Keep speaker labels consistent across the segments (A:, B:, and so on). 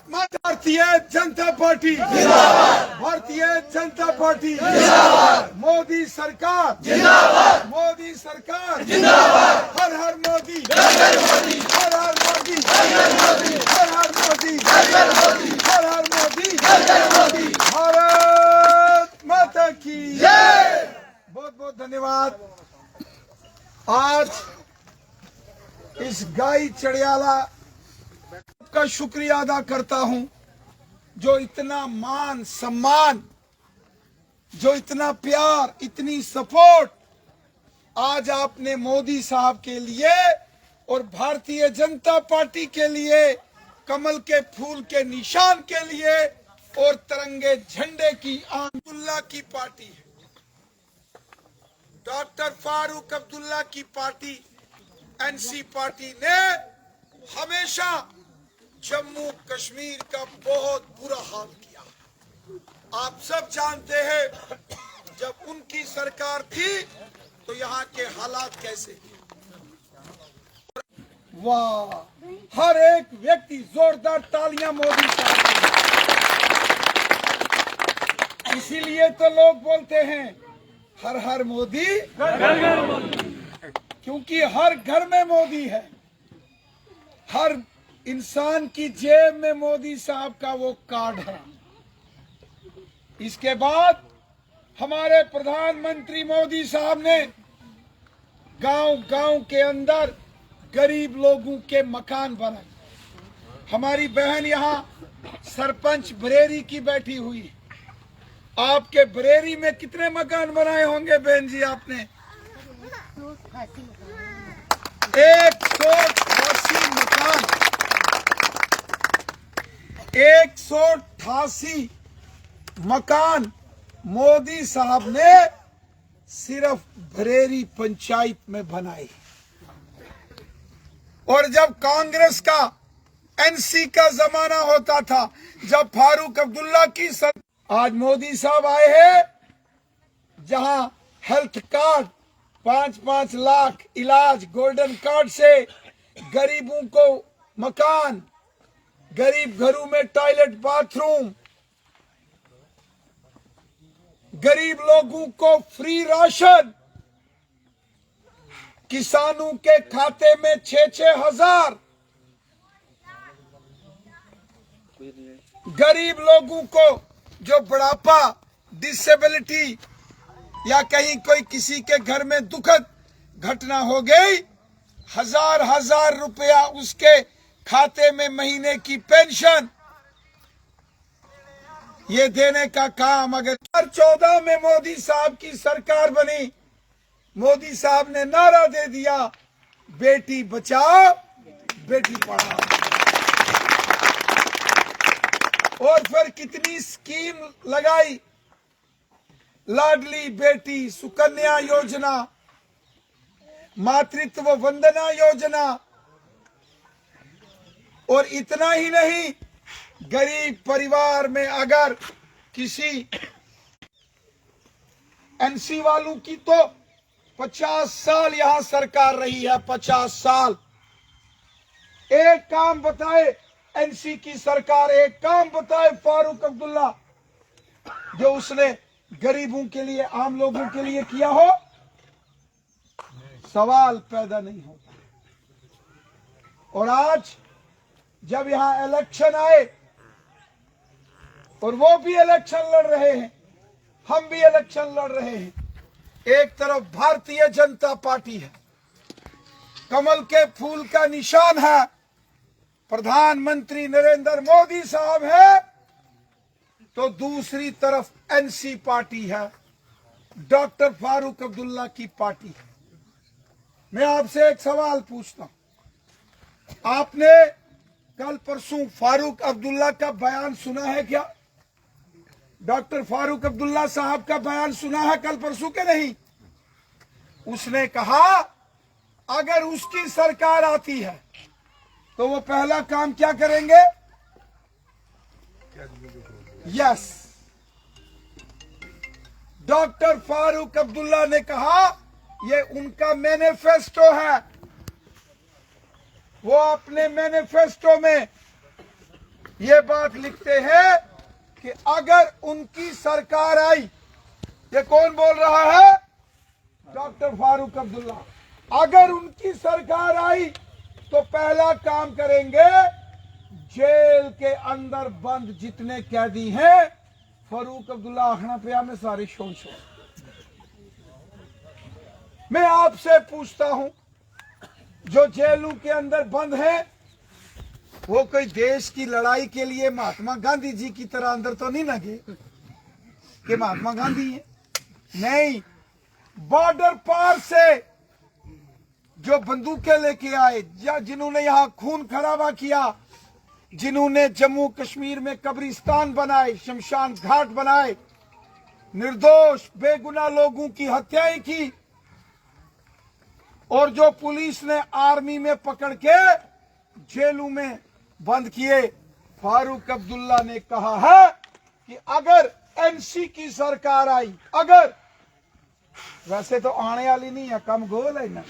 A: Bharatiya Janata party जिंदाबाद, Bharatiya Janata party जिंदाबाद, मोदी सरकार जिंदाबाद, मोदी सरकार जिंदाबाद, हर हर मोदी, हर हर मोदी, हर हर मोदी, हर हर मोदी, हर हर मोदी, हर हर मोदी, हर हर मोदी, हर हर मोदी, भारत माता की जय। बहुत बहुत धन्यवाद। आज इस गाई चढ़ियाला का शुक्रिया अदा करता हूं जो इतना मान सम्मान, जो इतना प्यार, इतनी सपोर्ट आज आपने मोदी साहब के लिए और भारतीय जनता पार्टी के लिए, कमल के फूल के निशान के लिए और तिरंगे झंडे की अब्दुल्ला की पार्टी है। डॉक्टर फारूक अब्दुल्ला की पार्टी एनसी पार्टी ने हमेशा जम्मू कश्मीर का बहुत बुरा हाल किया। आप सब जानते हैं जब उनकी सरकार थी तो यहाँ के हालात कैसे थे। वाह, हर एक व्यक्ति जोरदार तालियां मोदी साहब। इसीलिए तो लोग बोलते हैं हर हर मोदी, घर घर मोदी, क्योंकि हर घर में मोदी है। हर इंसान की जेब में मोदी साहब का वो कार्ड है। इसके बाद हमारे प्रधानमंत्री मोदी साहब ने गांव-गांव के अंदर गरीब लोगों के मकान बनाए। हमारी बहन यहाँ सरपंच बरेरी की बैठी हुई है। आपके बरेरी में कितने मकान बनाए होंगे बहन जी आपने? 188 मकान, 188 मकान मोदी साहब ने सिर्फ बरेरी पंचायत में बनाए। और जब कांग्रेस का एनसी का जमाना होता था, जब फारूक अब्दुल्ला की आज मोदी साहब आए हैं, जहां हेल्थ कार्ड 5-5 लाख इलाज, गोल्डन कार्ड से गरीबों को मकान, गरीब घरों में टॉयलेट बाथरूम, गरीब लोगों को फ्री राशन, किसानों के खाते में 6-6 हजार, गरीब लोगों को जो बुढ़ापा, डिसेबिलिटी या कहीं कोई किसी के घर में दुखद घटना हो गई, 1000-1000 रुपया उसके खाते में महीने की पेंशन, ये देने का काम। अगर 2014 में मोदी साहब की सरकार बनी, मोदी साहब ने नारा दे दिया, बेटी बचाओ बेटी पढ़ाओ। और फिर कितनी स्कीम लगाई, लाडली बेटी, सुकन्या योजना, मातृत्व वंदना योजना। और इतना ही नहीं, गरीब परिवार में अगर किसी एनसी वालों की, तो 50 साल यहां सरकार रही है, 50 साल। एक काम बताए एनसी की सरकार, एक काम बताए फारूक अब्दुल्ला जो उसने गरीबों के लिए, आम लोगों के लिए किया हो। सवाल पैदा नहीं होता। और आज जब यहां इलेक्शन आए, और वो भी इलेक्शन लड़ रहे हैं, हम भी इलेक्शन लड़ रहे हैं, एक तरफ भारतीय जनता पार्टी है, कमल के फूल का निशान है, प्रधानमंत्री नरेंद्र मोदी साहब है, तो दूसरी तरफ एनसी पार्टी है, डॉक्टर फारूक अब्दुल्ला की पार्टी है। मैं आपसे एक सवाल पूछता हूं, आपने कल परसों फारूक अब्दुल्ला का बयान सुना है क्या? डॉक्टर फारूक अब्दुल्ला साहब का बयान सुना है कल परसों के नहीं? उसने कहा अगर उसकी सरकार आती है तो वो पहला काम क्या करेंगे? यस, डॉक्टर फारूक अब्दुल्ला ने कहा ये उनका मैनिफेस्टो है। वो अपने मैनिफेस्टो में ये बात लिखते हैं कि अगर उनकी सरकार आई, ये कौन बोल रहा है? डॉक्टर फारूक अब्दुल्ला। अगर उनकी सरकार आई तो पहला काम करेंगे, जेल के अंदर बंद जितने कैदी हैं, फारूक अब्दुल्ला आखना पे में सारे शोन शोन। मैं आपसे पूछता हूं, जो जेलों के अंदर बंद है, वो कोई देश की लड़ाई के लिए महात्मा गांधी जी की तरह अंदर तो नहीं लगे कि महात्मा गांधी है? नहीं, बॉर्डर पार से जो बंदूकें लेके आए, या जिन्होंने यहां खून खराबा किया, जिन्होंने जम्मू कश्मीर में कब्रिस्तान बनाए, शमशान घाट बनाए, निर्दोष बेगुनाह लोगों की हत्याएं की, और जो पुलिस ने आर्मी में पकड़ के जेलों में बंद किए, फारूक अब्दुल्ला ने कहा है कि अगर एनसी की सरकार आई, अगर, वैसे तो आने वाली नहीं है, कम गोल है ना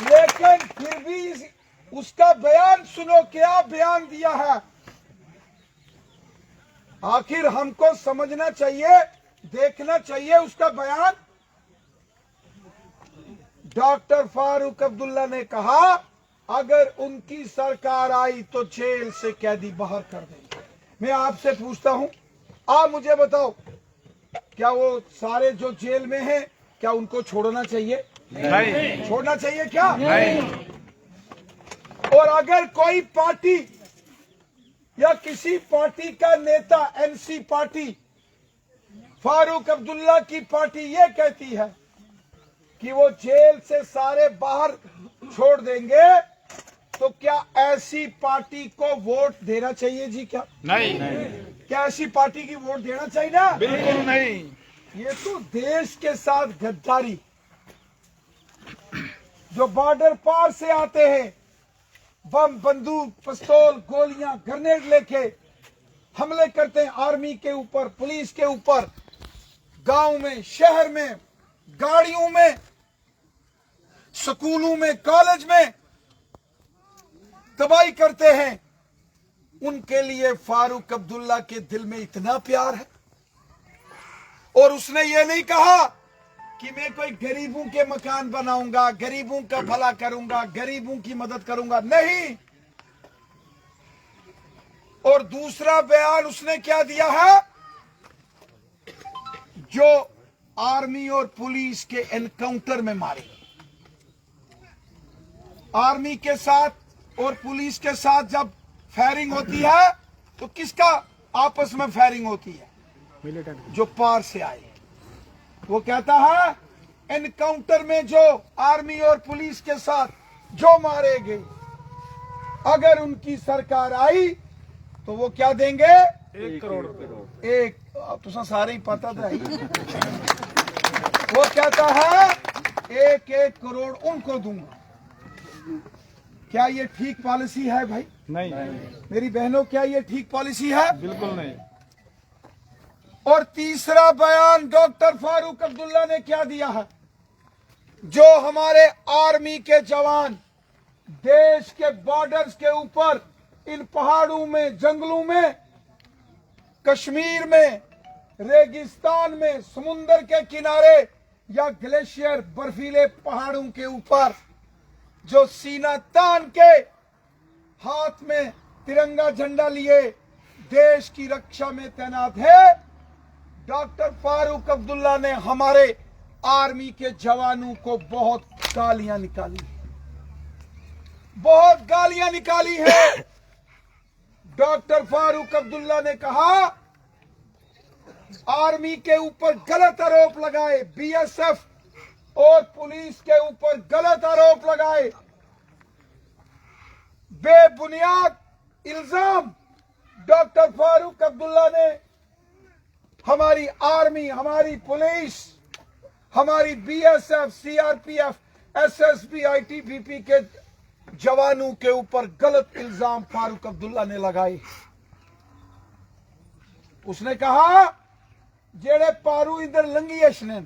A: लेकिन फिर भी उसका बयान सुनो, क्या बयान दिया है। आखिर हमको समझना चाहिए, देखना चाहिए उसका बयान। डॉक्टर फारूक अब्दुल्ला ने कहा, अगर उनकी सरकार आई तो जेल से कैदी बाहर कर देंगे। मैं आपसे पूछता हूं, आप मुझे बताओ, क्या वो सारे जो जेल में हैं, क्या उनको छोड़ना चाहिए? नहीं। छोड़ना चाहिए क्या? नहीं। और अगर कोई पार्टी या किसी पार्टी का नेता, एनसी पार्टी, फारूक अब्दुल्ला की पार्टी ये कहती है कि वो जेल से सारे बाहर छोड़ देंगे, तो क्या ऐसी पार्टी को वोट देना चाहिए जी? क्या नहीं? क्या ऐसी पार्टी की वोट देना चाहिए ना? बिल्कुल नहीं। ये तो देश के साथ गद्दारी। जो बॉर्डर पार से आते हैं, बम, बंदूक, पिस्तौल, गोलियां, ग्रेनेड लेके हमले करते हैं आर्मी के ऊपर, पुलिस के ऊपर, गांव में, शहर में, गाड़ियों में, स्कूलों में, कॉलेज में तबाही करते हैं। उनके लिए फारूक अब्दुल्ला के दिल में इतना प्यार है, और उसने ये नहीं कहा कि मैं कोई गरीबों के मकान बनाऊंगा, गरीबों का भला करूंगा, गरीबों की मदद करूंगा, नहीं। और दूसरा बयान उसने क्या दिया है? जो आर्मी और पुलिस के एनकाउंटर में मारे, आर्मी के साथ और पुलिस के साथ जब फायरिंग होती है, तो किसका आपस में फायरिंग होती है? जो पार से आए। वो कहता है, एनकाउंटर में जो आर्मी और पुलिस के साथ जो मारे गए, अगर उनकी सरकार आई तो वो क्या देंगे? 1 करोड़ रुपए। एक तो सारे ही पता था। वो कहता है 1-1 करोड़ उनको दूंगा। क्या ये ठीक पॉलिसी है भाई? नहीं। मेरी बहनों, क्या ये ठीक पॉलिसी है? बिल्कुल नहीं। और तीसरा बयान डॉक्टर फारूक अब्दुल्ला ने क्या दिया है? जो हमारे आर्मी के जवान देश के बॉर्डर्स के ऊपर, इन पहाड़ों में, जंगलों में, कश्मीर में, रेगिस्तान में, समुंदर के किनारे या ग्लेशियर, बर्फीले पहाड़ों के ऊपर जो सीना तान के हाथ में तिरंगा झंडा लिए देश की रक्षा में तैनात है, डॉक्टर फारूक अब्दुल्ला ने हमारे आर्मी के जवानों को बहुत गालियां निकाली, बहुत गालियां निकाली है। डॉक्टर फारूक अब्दुल्ला ने कहा, आर्मी के ऊपर गलत आरोप लगाए, बीएसएफ और पुलिस के ऊपर गलत आरोप लगाए, बेबुनियाद इल्जाम डॉक्टर फारूक अब्दुल्ला ने हमारी आर्मी, हमारी पुलिस, हमारी बीएसएफ, सीआरपीएफ, एसएसबी, आईटीबीपी के जवानों के ऊपर गलत इल्जाम फारूक अब्दुल्ला ने लगाए। उसने कहा, जेड़े पारू इधर लंगी अशने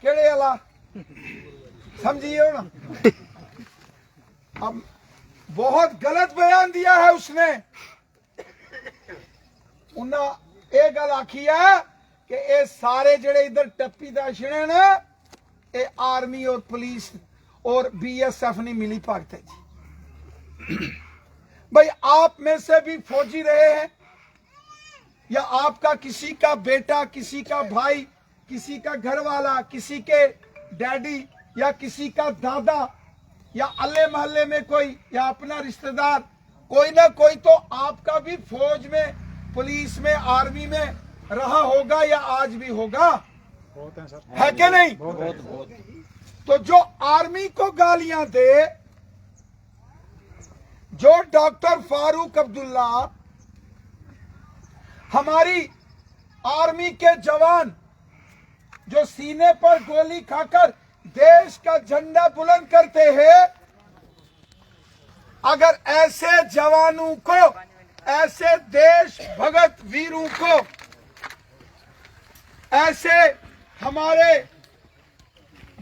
A: केड़े अला समझिए ना। अब बहुत गलत बयान दिया है उसने। उन्हें ये गल आखी है कि ये सारे जड़े इधर टप्पी दशने ने ये आर्मी और पुलिस और BSF नहीं मिली भगत है जी। भाई आप में से भी फौजी रहे हैं, या आपका किसी का बेटा, किसी का भाई, किसी का घर वाला, किसी के डैडी या किसी का दादा या अल्ले मोहल्ले में कोई या अपना रिश्तेदार, कोई ना कोई तो आपका भी फौज में, पुलिस में, आर्मी में रहा होगा या आज भी होगा। है कि नहीं? तो जो आर्मी को गालियां दे, जो डॉक्टर फारूक अब्दुल्ला, हमारी आर्मी के जवान जो सीने पर गोली खाकर देश का झंडा बुलंद करते हैं, अगर ऐसे जवानों को, ऐसे देश भगत वीरों को, ऐसे हमारे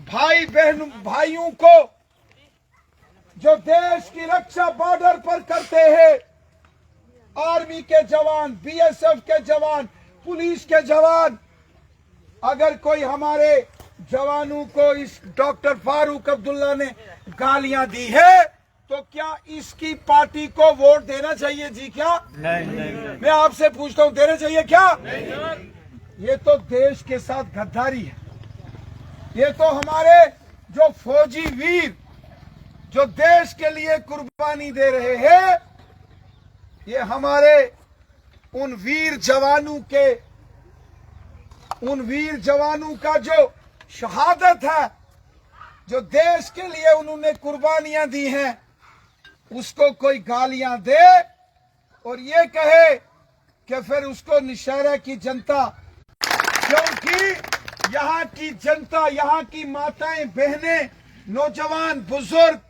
A: भाई बहन भाइयों को जो देश की रक्षा बॉर्डर पर करते हैं, आर्मी के जवान, BSF के जवान, पुलिस के जवान, अगर कोई हमारे जवानों को इस डॉक्टर फारूक अब्दुल्ला ने गालियां दी है तो क्या इसकी पार्टी को वोट देना चाहिए जी? क्या नहीं। मैं आपसे पूछता हूं, देना चाहिए क्या? नहीं। ये तो देश के साथ गद्दारी है। ये तो हमारे जो फौजी वीर जो देश के लिए कुर्बानी दे रहे हैं, ये हमारे उन वीर जवानों का जो शहादत है, जो देश के लिए उन्होंने कुर्बानियां दी हैं, उसको कोई गालियां दे और ये कहे कि फिर उसको नौशहरा की जनता, क्योंकि यहाँ की जनता, यहाँ की माताएं, बहनें, नौजवान, बुजुर्ग